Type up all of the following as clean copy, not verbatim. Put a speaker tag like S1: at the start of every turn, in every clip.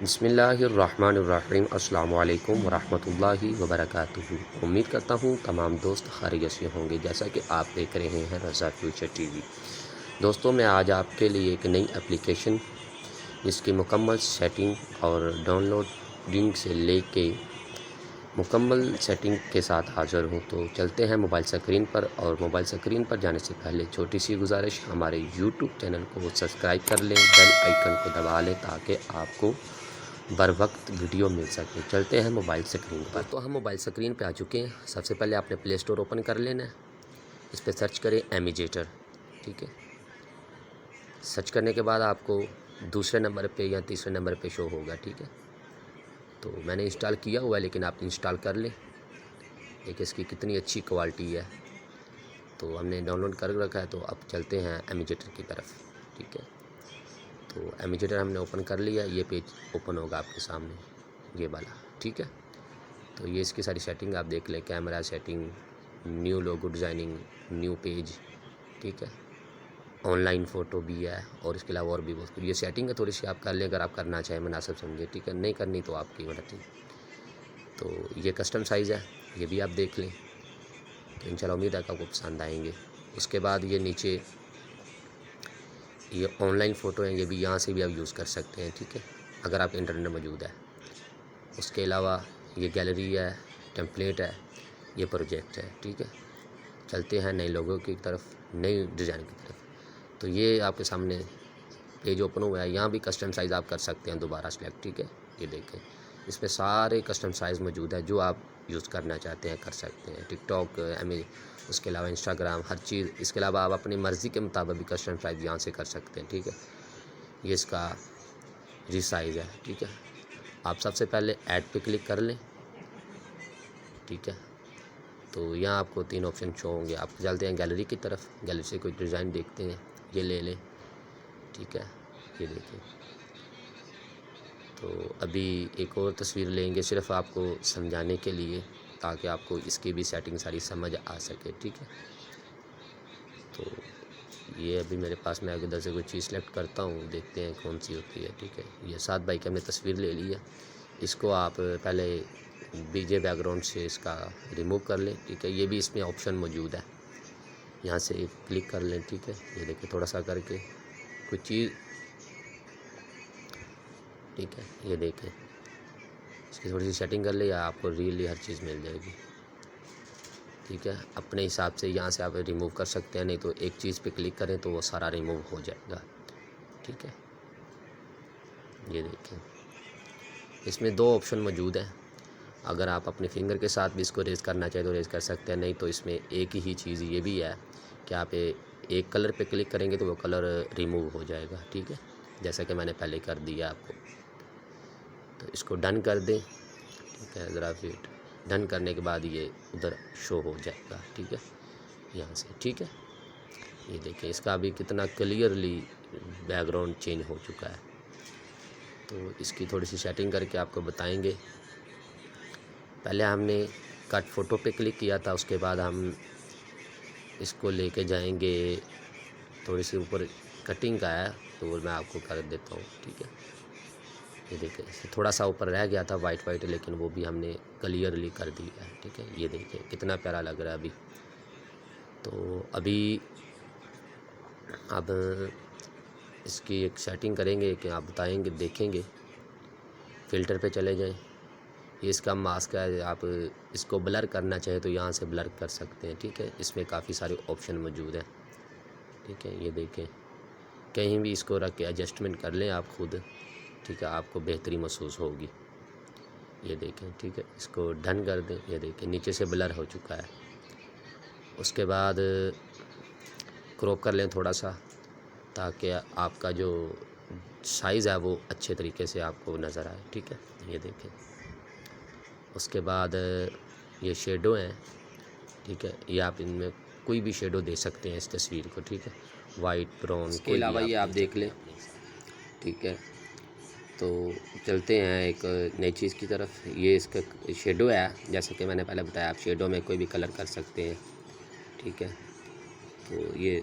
S1: بسم اللہ الرحمن الرحیم۔ السلام علیکم ورحمۃ اللہ وبرکاتہ۔ امید کرتا ہوں تمام دوست خیریت سے ہوں گے۔ جیسا کہ آپ دیکھ رہے ہیں رضا فیوچر ٹی وی۔ دوستوں، میں آج آپ کے لیے ایک نئی اپلیکیشن جس کی مکمل سیٹنگ اور ڈاؤن لوڈنگ سے لے کے مکمل سیٹنگ کے ساتھ حاضر ہوں۔ تو چلتے ہیں موبائل سکرین پر، اور موبائل سکرین پر جانے سے پہلے چھوٹی سی گزارش، ہمارے یوٹیوب چینل کو سبسکرائب کر لیں، بیل آئیکن کو دبا لیں تاکہ آپ کو بر وقت ویڈیو مل سکے۔ چلتے ہیں موبائل سکرین پر۔ تو ہم موبائل سکرین پہ آ چکے ہیں۔ سب سے پہلے آپ نے پلے اسٹور اوپن کر لینا ہے۔ اس پہ سرچ کریں امیجیٹر، ٹھیک ہے۔ سرچ کرنے کے بعد آپ کو دوسرے نمبر پہ یا تیسرے نمبر پہ شو ہوگا، ٹھیک ہے۔ تو میں نے انسٹال کیا ہوا ہے، لیکن آپ انسٹال کر لیں۔ دیکھیں اس کی کتنی اچھی کوالٹی ہے۔ تو ہم نے ڈاؤن لوڈ کر رکھا ہے، تو اب چلتے ہیں امیجیٹر کی طرف، ٹھیک ہے۔ تو امیجیٹر ہم نے اوپن کر لیا۔ یہ پیج اوپن ہوگا آپ کے سامنے، یہ والا، ٹھیک ہے۔ تو یہ اس کی ساری سیٹنگ آپ دیکھ لیں، کیمرہ سیٹنگ، نیو لوگو ڈیزائننگ، نیو پیج، ٹھیک ہے۔ آن لائن فوٹو بھی ہے، اور اس کے علاوہ اور بھی بہت کچھ۔ یہ سیٹنگ ہے، تھوڑی سی آپ کر لیں اگر آپ کرنا چاہیں، مناسب سمجھے، ٹھیک ہے۔ نہیں کرنی تو آپ کی مرضی۔ تو یہ کسٹم سائز ہے، یہ بھی آپ دیکھ لیں۔ تو انشاءاللہ امید ہے کہ آپ کو پسند آئیں گے۔ اس کے بعد یہ نیچے یہ آن لائن فوٹو ہیں، یہ بھی یہاں سے بھی آپ یوز کر سکتے ہیں، ٹھیک ہے، اگر آپ انٹرنیٹ موجود ہے۔ اس کے علاوہ یہ گیلری ہے، ٹیمپلیٹ ہے، یہ پروجیکٹ ہے، ٹھیک ہے۔ چلتے ہیں نئے لوگوں کی طرف، نئی ڈیزائن کی طرف۔ تو یہ آپ کے سامنے پیج اوپن ہوا ہے۔ یہاں بھی کسٹم سائز آپ کر سکتے ہیں دوبارہ سلیکٹ، ٹھیک ہے۔ یہ دیکھیں اس میں سارے کسٹم سائز موجود ہے، جو آپ یوز کرنا چاہتے ہیں کر سکتے ہیں۔ ٹک ٹاک، اس کے علاوہ انسٹاگرام، ہر چیز۔ اس کے علاوہ آپ اپنی مرضی کے مطابق بھی کسٹم سائز یہاں سے کر سکتے ہیں، ٹھیک ہے۔ یہ اس کا سائز ہے، ٹھیک ہے۔ آپ سب سے پہلے ایڈ پہ کلک کر لیں، ٹھیک ہے۔ تو یہاں آپ کو 3 آپشن شو ہوں گے۔ آپ چلتے ہیں گیلری کی طرف، گیلری سے کوئی ڈیزائن دیکھتے ہیں، یہ لے لیں، ٹھیک ہے۔ یہ دیکھیں، تو ابھی ایک اور تصویر لیں گے صرف آپ کو سمجھانے کے لیے، تاکہ آپ کو اس کی بھی سیٹنگ ساری سمجھ آ سکے، ٹھیک ہے۔ تو یہ ابھی میرے پاس، میں ادھر سے کوئی چیز سلیکٹ کرتا ہوں، دیکھتے ہیں کون سی ہوتی ہے، ٹھیک ہے۔ یہ 7 بائی کی ہم نے تصویر لے لی ہے۔ اس کو آپ پہلے بیک گراؤنڈ سے اس کا ریموو کر لیں، ٹھیک ہے۔ یہ بھی اس میں آپشن موجود ہے، یہاں سے کلک کر لیں، ٹھیک ہے۔ یہ دیکھیں تھوڑا سا کر کے کچھ چیز، ٹھیک ہے۔ یہ دیکھیں اس کی تھوڑی سی سیٹنگ کر لیں، یا آپ کو ریئلی ہر چیز مل جائے گی، ٹھیک ہے۔ اپنے حساب سے یہاں سے آپ ریموو کر سکتے ہیں، نہیں تو ایک چیز پہ کلک کریں تو وہ سارا ریموو ہو جائے گا، ٹھیک ہے۔ یہ دیکھیں اس میں 2 آپشن موجود ہیں۔ اگر آپ اپنے فنگر کے ساتھ بھی اس کو ریز کرنا چاہیں تو ریز کر سکتے ہیں، نہیں تو اس میں ایک ہی چیز یہ بھی ہے کہ آپ ایک کلر پہ کلک کریں گے تو وہ کلر ریموو ہو جائے گا، ٹھیک ہے، جیسا کہ میں نے پہلے کر دیا آپ کو۔ تو اس کو ڈن کر دیں، ٹھیک ہے۔ ذرا پھر ڈن کرنے کے بعد یہ ادھر شو ہو جائے گا، ٹھیک ہے، یہاں سے، ٹھیک ہے۔ یہ دیکھیں اس کا بھی کتنا کلیئرلی بیک گراؤنڈ چینج ہو چکا ہے۔ تو اس کی تھوڑی سی سیٹنگ کر کے آپ کو بتائیں گے۔ پہلے ہم نے کٹ فوٹو پہ کلک کیا تھا، اس کے بعد ہم اس کو لے کے جائیں گے، تھوڑی سی اوپر کٹنگ کا ہے تو وہ میں آپ کو کر دیتا ہوں، ٹھیک ہے۔ یہ دیکھیں تھوڑا سا اوپر رہ گیا تھا وائٹ، لیکن وہ بھی ہم نے کلیئرلی کر دیا ہے، ٹھیک ہے۔ یہ دیکھیں کتنا پیارا لگ رہا ہے ابھی۔ تو ابھی اب اس کی ایک سیٹنگ کریں گے کہ آپ بتائیں گے، دیکھیں گے۔ فلٹر پہ چلے جائیں، یہ اس کا ماسک ہے، آپ اس کو بلر کرنا چاہیں تو یہاں سے بلر کر سکتے ہیں، ٹھیک ہے۔ اس میں کافی سارے آپشن موجود ہیں، ٹھیک ہے۔ یہ دیکھیں کہیں بھی اس کو رکھ کے ایڈجسٹمنٹ کر لیں آپ خود، ٹھیک ہے، آپ کو بہتری محسوس ہوگی۔ یہ دیکھیں، ٹھیک ہے، اس کو ڈن کر دیں۔ یہ دیکھیں نیچے سے بلر ہو چکا ہے۔ اس کے بعد کراپ کر لیں تھوڑا سا، تاکہ آپ کا جو سائز ہے وہ اچھے طریقے سے آپ کو نظر آئے، ٹھیک ہے۔ یہ دیکھیں اس کے بعد یہ شیڈو ہیں، ٹھیک ہے، یہ آپ ان میں کوئی بھی شیڈو دے سکتے ہیں اس تصویر کو، ٹھیک ہے، وائٹ، براؤن، اس کے علاوہ یہ آپ دیکھ لیں، ٹھیک ہے۔ تو چلتے ہیں ایک نئی چیز کی طرف۔ یہ اس کا شیڈو ہے، جیسا کہ میں نے پہلے بتایا، آپ شیڈو میں کوئی بھی کلر کر سکتے ہیں، ٹھیک ہے۔ تو یہ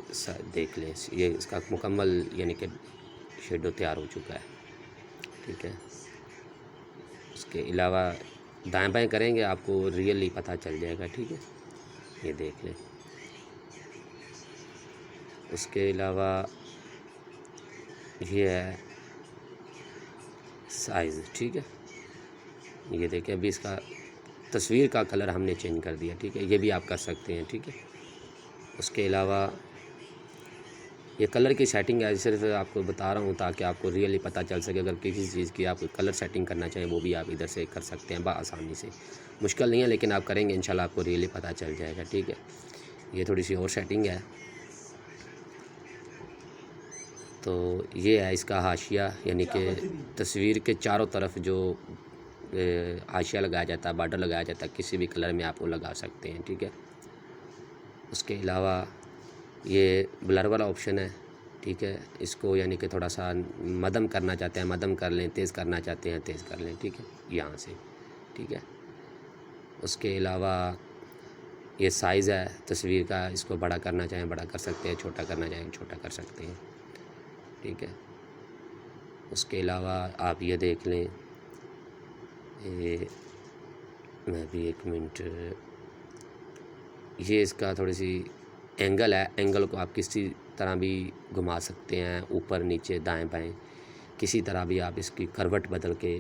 S1: دیکھ لیں، یہ اس کا مکمل یعنی کہ شیڈو تیار ہو چکا ہے، ٹھیک ہے۔ اس کے علاوہ دائیں بائیں کریں گے آپ کو ریئلی پتہ چل جائے گا، ٹھیک ہے، یہ دیکھ لیں۔ اس کے علاوہ یہ ہے سائز، ٹھیک ہے، یہ دیکھیں ابھی اس کا تصویر کا کلر ہم نے چینج کر دیا، ٹھیک ہے، یہ بھی آپ کر سکتے ہیں، ٹھیک ہے۔ اس کے علاوہ یہ کلر کی سیٹنگ ہے، صرف آپ کو بتا رہا ہوں تاکہ آپ کو ریئلی پتہ چل سکے۔ اگر کسی چیز کی آپ کلر سیٹنگ کرنا چاہیں وہ بھی آپ ادھر سے کر سکتے ہیں بآسانی سے، مشکل نہیں ہے، لیکن آپ کریں گے انشاءاللہ آپ کو ریئلی پتہ چل جائے گا، ٹھیک ہے۔ یہ تھوڑی سی اور سیٹنگ ہے، تو یہ ہے اس کا حاشیہ، یعنی کہ تصویر کے چاروں طرف جو حاشیہ لگایا جاتا ہے، بارڈر لگایا جاتا ہے، کسی بھی کلر میں آپ وہ لگا سکتے ہیں، ٹھیک ہے۔ اس کے علاوہ یہ بلر والا آپشن ہے، ٹھیک ہے، اس کو یعنی کہ تھوڑا سا مدھم کرنا چاہتے ہیں مدھم کر لیں، تیز کرنا چاہتے ہیں تیز کر لیں، ٹھیک ہے، یہاں سے، ٹھیک ہے۔ اس کے علاوہ یہ سائز ہے تصویر کا، اس کو بڑا کرنا چاہیں بڑا کر سکتے ہیں، چھوٹا کرنا چاہیں چھوٹا کر سکتے ہیں، ٹھیک ہے۔ اس کے علاوہ آپ یہ دیکھ لیں، میں بھی ایک منٹ، یہ اس کا تھوڑی سی اینگل ہے، اینگل کو آپ کسی طرح بھی گھما سکتے ہیں، اوپر نیچے دائیں بائیں، کسی طرح بھی آپ اس کی کروٹ بدل کے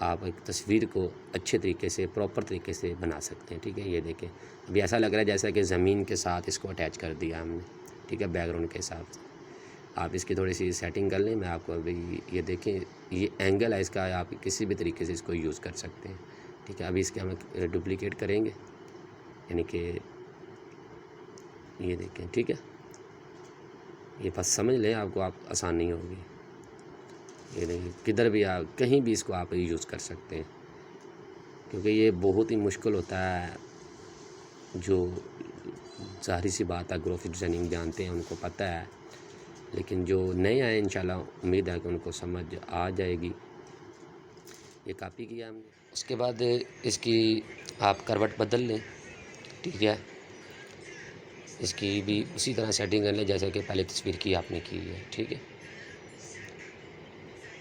S1: آپ ایک تصویر کو اچھے طریقے سے پراپر طریقے سے بنا سکتے ہیں، ٹھیک ہے۔ یہ دیکھیں ابھی ایسا لگ رہا ہے جیسا کہ زمین کے ساتھ اس کو اٹیچ کر دیا ہم نے، ٹھیک ہے، بیک گراؤنڈ کے ساتھ۔ آپ اس کی تھوڑی سی سیٹنگ کر لیں، میں آپ کو ابھی یہ دیکھیں یہ اینگل ہے اس کا، آپ کسی بھی طریقے سے اس کو یوز کر سکتے ہیں، ٹھیک ہے۔ ابھی اس کے ہم ڈپلیکیٹ کریں گے، یعنی کہ یہ دیکھیں، ٹھیک ہے، یہ بس سمجھ لیں، آپ کو آسانی ہوگی۔ یہ دیکھیں کدھر بھی آپ کہیں بھی اس کو آپ یوز کر سکتے ہیں، کیونکہ یہ بہت ہی مشکل ہوتا ہے، جو ظاہری سی بات ہے گرافک ڈیزائننگ جانتے ہیں ان کو پتہ ہے، لیکن جو نئے آئے انشاءاللہ امید ہے کہ ان کو سمجھ آ جائے گی۔ یہ کاپی کیا ہم نے، اس کے بعد اس کی آپ کروٹ بدل لیں، ٹھیک ہے، اس کی بھی اسی طرح سیٹنگ کر لیں جیسے کہ پہلے تصویر کی آپ نے کی ہے، ٹھیک ہے۔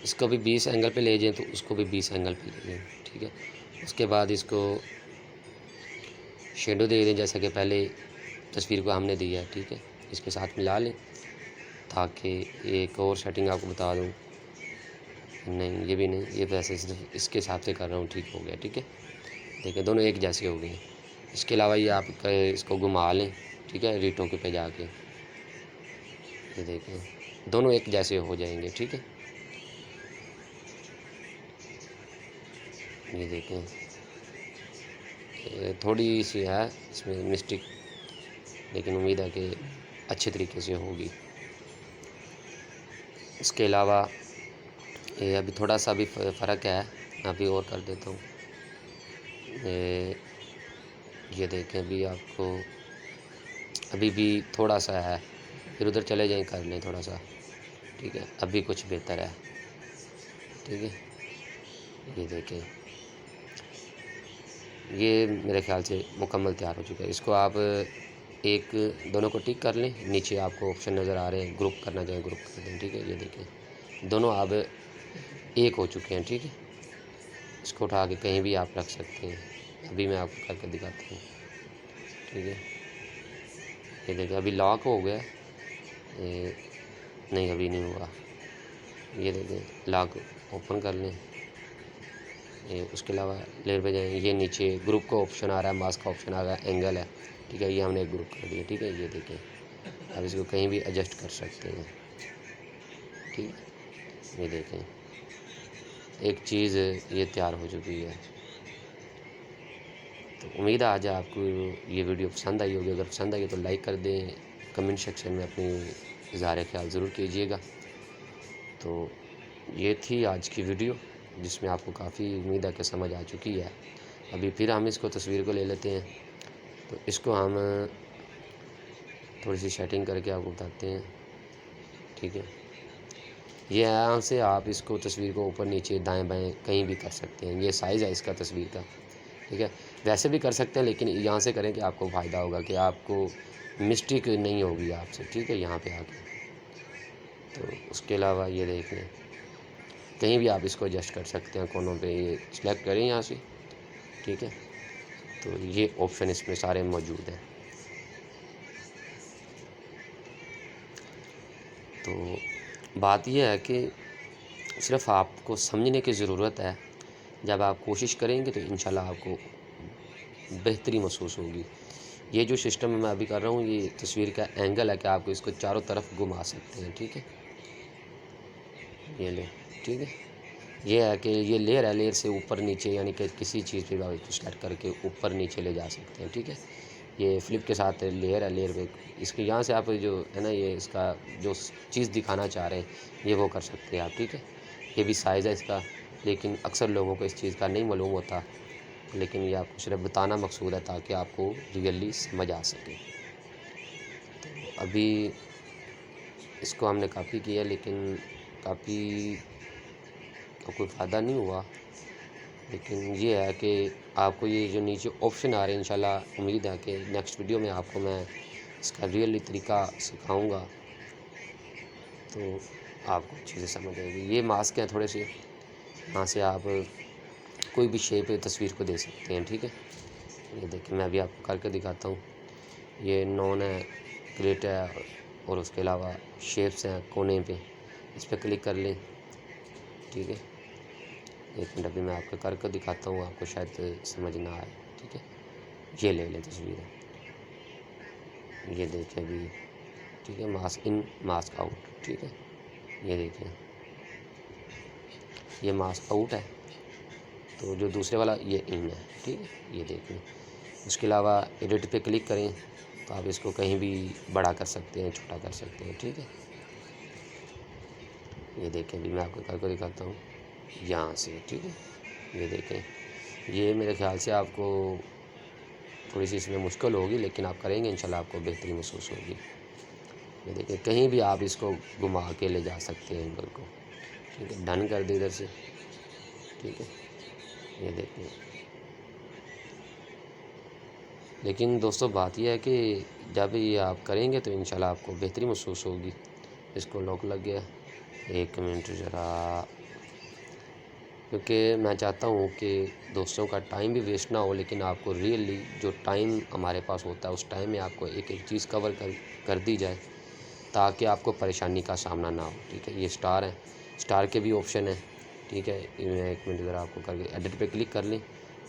S1: اس کو بھی 20 اینگل پہ لے جائیں تو اس کو بھی 20 اینگل پہ لے جائیں، ٹھیک ہے۔ اس کے بعد اس کو شیڈو دے دیں جیسا کہ پہلے تصویر کو ہم نے دیا ہے، ٹھیک ہے، اس کے ساتھ ملا لیں، تاکہ ایک اور سیٹنگ آپ کو بتا دوں، نہیں یہ بھی نہیں، یہ ویسے صرف اس کے حساب سے کر رہا ہوں، ٹھیک ہو گیا، ٹھیک ہے، دیکھیں دونوں ایک جیسے ہو گئے۔ اس کے علاوہ یہ آپ اس کو گھما لیں، ٹھیک ہے، ریٹوں کے پہ جا کے، یہ دیکھیں دونوں ایک جیسے ہو جائیں گے، ٹھیک ہے۔ یہ دیکھیں تھوڑی سی ہے اس میں مسٹیک، لیکن امید ہے کہ اچھے طریقے سے ہوگی۔ اس کے علاوہ یہ ابھی تھوڑا سا بھی فرق ہے، میں ابھی اور کر دیتا ہوں۔ یہ دیکھیں ابھی آپ کو ابھی بھی تھوڑا سا ہے، پھر ادھر چلے جائیں کر لیں تھوڑا سا، ٹھیک ہے، ابھی کچھ بہتر ہے، ٹھیک ہے۔ یہ دیکھیں یہ میرے خیال سے مکمل تیار ہو چکا ہے۔ اس کو آپ ایک دونوں کو ٹک کر لیں، نیچے آپ کو آپشن نظر آ رہے ہیں، گروپ کرنا چاہیں گروپ کر دیں، ٹھیک ہے۔ یہ دیکھیں دونوں اب ایک ہو چکے ہیں، ٹھیک ہے۔ اس کو اٹھا کے کہیں بھی آپ رکھ سکتے ہیں، ابھی میں آپ کو کر کے دکھاتا ہوں، ٹھیک ہے۔ یہ دیکھیں ابھی لاک ہو گیا، نہیں ابھی نہیں ہوا، یہ دیکھیں لاک اوپن کر لیں۔ اس کے علاوہ لیئر پہ جائیں، یہ نیچے گروپ کا آپشن آ رہا ہے، ماسک کا آپشن آ رہا ہے، اینگل ہے، ٹھیک ہے، یہ ہم نے ایک گروپ کر دیا، ٹھیک ہے۔ یہ دیکھیں اب اس کو کہیں بھی ایڈجسٹ کر سکتے ہیں، ٹھیک ہے۔ یہ دیکھیں ایک چیز یہ تیار ہو چکی ہے۔ تو امید ہے آج آپ کو یہ ویڈیو پسند آئی ہوگی، اگر پسند آئی تو لائک کر دیں، کمنٹ سیکشن میں اپنی اظہار خیال ضرور کیجیے گا۔ تو یہ تھی آج کی ویڈیو، جس میں آپ کو کافی امید ہے کہ سمجھ آ چکی ہے۔ ابھی پھر ہم اس کو تصویر کو لے لیتے ہیں، تو اس کو ہم تھوڑی سی سیٹنگ کر کے آپ کو بتاتے ہیں، ٹھیک ہے۔ یہ یہاں سے آپ اس کو تصویر کو اوپر نیچے دائیں بائیں کہیں بھی کر سکتے ہیں، یہ سائز ہے اس کا تصویر کا، ٹھیک ہے۔ ویسے بھی کر سکتے ہیں لیکن یہاں سے کریں کہ آپ کو فائدہ ہوگا، کہ آپ کو مسٹیک نہیں ہوگی آپ سے، ٹھیک ہے، یہاں پہ آ کے۔ تو اس کے علاوہ یہ دیکھ لیں کہیں بھی آپ اس کو ایڈجسٹ کر سکتے ہیں کونوں پہ. یہ سلیکٹ کریں یہاں سے, ٹھیک ہے. تو یہ آپشن اس میں سارے موجود ہیں. تو بات یہ ہے کہ صرف آپ کو سمجھنے کی ضرورت ہے. جب آپ کوشش کریں گے تو انشاءاللہ آپ کو بہتری محسوس ہوگی. یہ جو سسٹم میں ابھی کر رہا ہوں, یہ تصویر کا اینگل ہے کہ آپ کو اس کو چاروں طرف گھما سکتے ہیں, ٹھیک ہے. یہ لیں, ٹھیک ہے. یہ ہے کہ یہ لیئر ہے, لیئر سے اوپر نیچے یعنی کہ کسی چیز پہ آپ سلیکٹ کر کے اوپر نیچے لے جا سکتے ہیں, ٹھیک ہے. یہ فلپ کے ساتھ لیئر ہے, لیئر پہ اس کے یہاں سے آپ جو ہے نا یہ اس کا جو چیز دکھانا چاہ رہے ہیں یہ وہ کر سکتے ہیں آپ, ٹھیک ہے. یہ بھی سائز ہے اس کا, لیکن اکثر لوگوں کو اس چیز کا نہیں معلوم ہوتا, لیکن یہ آپ کو صرف بتانا مقصود ہے تاکہ آپ کو ریئلی سمجھ آ سکے. تو ابھی اس کو ہم نے کاپی کیا, لیکن کاپی کا کوئی فائدہ نہیں ہوا. لیکن یہ ہے کہ آپ کو یہ جو نیچے آپشن آ رہے ہیں انشاءاللہ امید ہے کہ نیکسٹ ویڈیو میں آپ کو میں اس کا ریئلی طریقہ سکھاؤں گا, تو آپ کو اچھے سے سمجھ آئے گی. یہ ماسک ہیں تھوڑے سے, یہاں سے آپ کوئی بھی شیپ تصویر کو دے سکتے ہیں, ٹھیک ہے. یہ دیکھیں میں ابھی آپ کو کر کے دکھاتا ہوں. یہ نون ہے, کریٹ ہے, اور اس کے علاوہ شیپس ہیں کونے پہ, اس پہ کلک کر لیں, ٹھیک ہے. ایک منٹ ابھی میں آپ کو کر کے دکھاتا ہوں, آپ کو شاید سمجھ نہ آئے, ٹھیک ہے. یہ لے لیں تصویر, یہ دیکھیں ابھی, ٹھیک ہے. ماسک ان ماسک آؤٹ, ٹھیک ہے. یہ دیکھیں یہ ماسک آؤٹ ہے, تو جو دوسرے والا یہ ان ہے, ٹھیک ہے. یہ دیکھیں. اس کے علاوہ ایڈٹ پہ کلک کریں تو آپ اس کو کہیں بھی بڑا کر سکتے ہیں, چھوٹا کر سکتے ہیں, ٹھیک ہے. یہ دیکھیں بھی میں آپ کو کر کے دکھاتا ہوں یہاں سے, ٹھیک ہے. یہ دیکھیں, یہ میرے خیال سے آپ کو تھوڑی سی اس میں مشکل ہوگی, لیکن آپ کریں گے انشاءاللہ آپ کو بہتری محسوس ہوگی. یہ دیکھیں کہیں بھی آپ اس کو گھما کے لے جا سکتے ہیں اینگل کو, ٹھیک ہے. ڈن کر دیں ادھر سے, ٹھیک ہے. یہ دیکھیں, لیکن دوستو بات یہ ہے کہ جب یہ آپ کریں گے تو انشاءاللہ آپ کو بہتری محسوس ہوگی. اس کو لاک لگ گیا, ایک منٹ ذرا, کیونکہ میں چاہتا ہوں کہ دوستوں کا ٹائم بھی ویسٹ نہ ہو, لیکن آپ کو ریئلی جو ٹائم ہمارے پاس ہوتا ہے اس ٹائم میں آپ کو ایک ایک چیز کور کر دی جائے تاکہ آپ کو پریشانی کا سامنا نہ ہو, ٹھیک ہے. یہ اسٹار ہے, اسٹار کے بھی آپشن ہیں, ٹھیک ہے. ایک منٹ ذرا آپ کو کر کے ایڈٹ پہ کلک کر لیں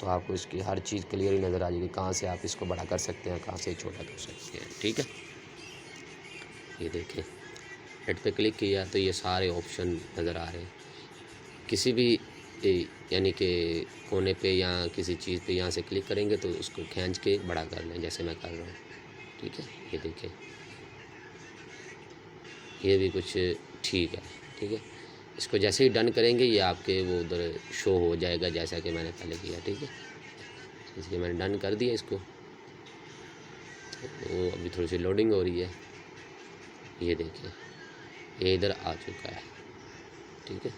S1: تو آپ کو اس کی ہر چیز کلیئرلی نظر آ جائے گی, کہاں سے آپ اس کو بڑا کر سکتے ہیں, کہاں سے چھوٹا کر سکتے ہیں, ٹھیک ہے. یہ دیکھیں ایڈ پہ کلک کیا تو یہ سارے آپشن نظر آ رہے ہیں. کسی بھی یعنی کہ کونے پہ یا کسی چیز پہ یہاں سے کلک کریں گے تو اس کو کھینچ کے بڑا کر لیں جیسے میں کر رہا ہوں, ٹھیک ہے. یہ دیکھیں یہ بھی کچھ ٹھیک ہے, ٹھیک ہے. اس کو جیسے ہی ڈن کریں گے یہ آپ کے وہ ادھر شو ہو جائے گا جیسا کہ میں نے پہلے کیا, ٹھیک ہے. اس لیے میں نے ڈن کر دیا اس کو, وہ ابھی تھوڑی سی لوڈنگ ہو رہی ہے. یہ دیکھیں یہ ادھر آ چکا ہے, ٹھیک ہے.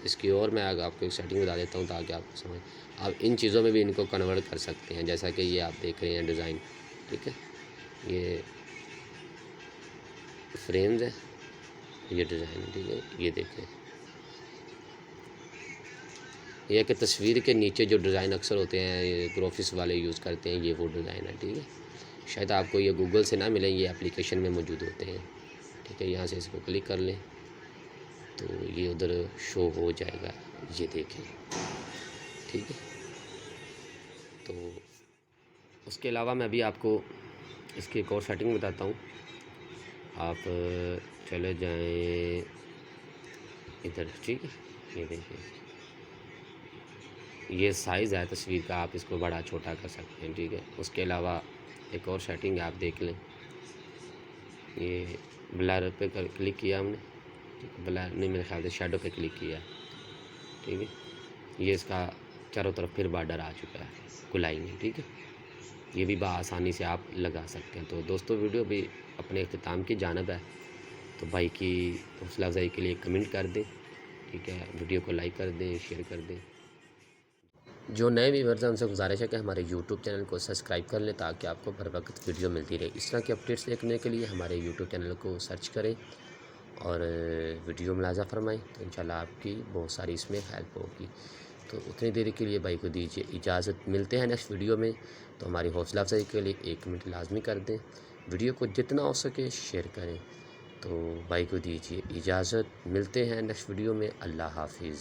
S1: اس کی اور میں آپ کو ایک سیٹنگ بتا دیتا ہوں تاکہ آپ کو سمجھ, آپ ان چیزوں میں بھی ان کو کنورٹ کر سکتے ہیں جیسا کہ یہ آپ دیکھ رہے ہیں ڈیزائن, ٹھیک ہے. یہ فریمز ہے, یہ ڈیزائن, ٹھیک ہے. یہ دیکھیں یہ کہ تصویر کے نیچے جو ڈیزائن اکثر ہوتے ہیں یہ گرافکس والے یوز کرتے ہیں, یہ وہ ڈیزائن ہے, ٹھیک ہے. شاید آپ کو یہ گوگل سے نہ ملیں, یہ اپلیکیشن میں موجود ہوتے ہیں, ٹھیک ہے. یہاں سے اس کو کلک کر لیں تو یہ ادھر شو ہو جائے گا, یہ دیکھیں, ٹھیک ہے. تو اس کے علاوہ میں ابھی آپ کو اس کی ایک اور سیٹنگ بتاتا ہوں. آپ چلے جائیں ادھر, ٹھیک ہے. یہ دیکھیں یہ سائز ہے تصویر کا, آپ اس کو بڑا چھوٹا کر سکتے ہیں, ٹھیک ہے. اس کے علاوہ ایک اور سیٹنگ ہے, آپ دیکھ لیں. یہ بلر پہ کلک کیا ہم نے, ٹھیک ہے. بلر نہیں, میرے خیال سے شیڈو پہ کلک کیا, ٹھیک ہے. یہ اس کا چاروں طرف پھر بارڈر آ چکا ہے گلائی میں, ٹھیک ہے. یہ بھی بآسانی سے آپ لگا سکتے ہیں. تو دوستو ویڈیو بھی اپنے اختتام کی جانب ہے, تو بھائی کی حوصلہ افزائی کے لیے کمنٹ کر دیں, ٹھیک ہے. ویڈیو کو لائک کر دیں, شیئر کر دیں. جو نئے ویورز ہیں ان سے گزارش ہے کہ ہمارے یوٹیوب چینل کو سبسکرائب کر لیں تاکہ آپ کو ہر وقت ویڈیو ملتی رہے. اس طرح کی اپڈیٹس دیکھنے کے لیے ہمارے یوٹیوب چینل کو سرچ کریں اور ویڈیو ملاحظہ فرمائیں، تو انشاءاللہ آپ کی بہت ساری اس میں ہیلپ ہوگی۔ تو اتنی دیر کے لیے بھائی کو دیجیے اجازت، ملتے ہیں نیکسٹ ویڈیو میں۔ تو ہماری حوصلہ افزائی کے لیے 1 منٹ لازمی کر دیں، ویڈیو کو جتنا ہو سکے شیئر کریں۔ تو بھائی کو دیجیے اجازت، ملتے ہیں نیکسٹ ویڈیو میں۔ اللہ حافظ۔